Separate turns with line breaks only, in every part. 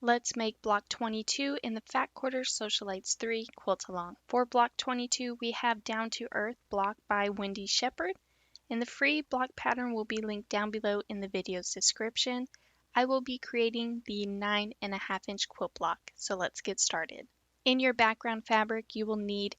Let's make block 22 in the Fat Quarters Socialites 3 Quilt Along. For block 22, we have Down to Earth block by Wendy Shepherd, and the free block pattern will be linked down below in the video's description. I will be creating the 9.5-inch quilt block, so let's get started. In your background fabric, you will need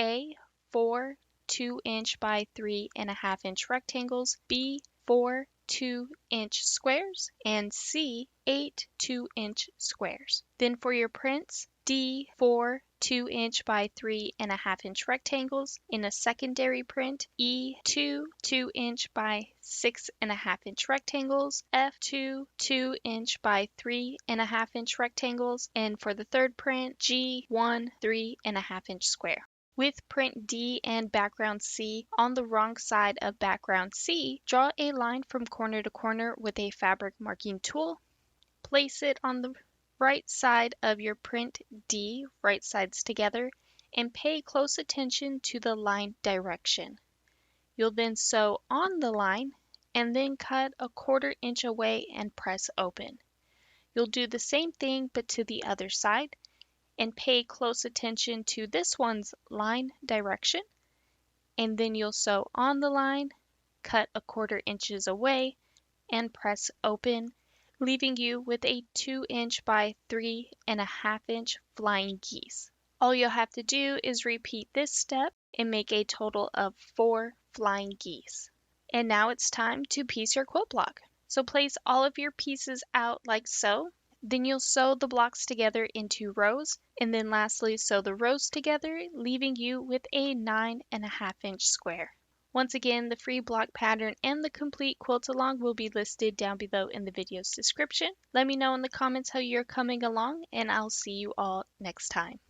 A, 4 2-inch by 3.5-inch rectangles, B, 4 2-inch squares, and C, 8 2-inch squares. Then for your prints, D, 4 2-inch by 3.5-inch rectangles. In a secondary print, E, 2 2-inch by 6.5-inch rectangles, F, 2 2-inch by 3.5-inch rectangles, and for the third print, G, 1 3.5-inch square. With print D and background C on the wrong side of background C, draw a line from corner to corner with a fabric marking tool. Place it on the right side of your print D, right sides together, and pay close attention to the line direction. You'll then sew on the line and then cut a 1/4 inch away and press open. You'll do the same thing but to the other side, and pay close attention to this one's line direction, and then you'll sew on the line, cut a 1/4 inches away, and press open, leaving you with a 2-inch by 3.5-inch flying geese. All you'll have to do is repeat this step and make a total of 4 flying geese. And now it's time to piece your quilt block. So place all of your pieces out like so. Then you'll sew the blocks together into rows, and then lastly sew the rows together, leaving you with a 9.5-inch square. Once again, the free block pattern and the complete quilt along will be listed down below in the video's description. Let me know in the comments how you're coming along, and I'll see you all next time.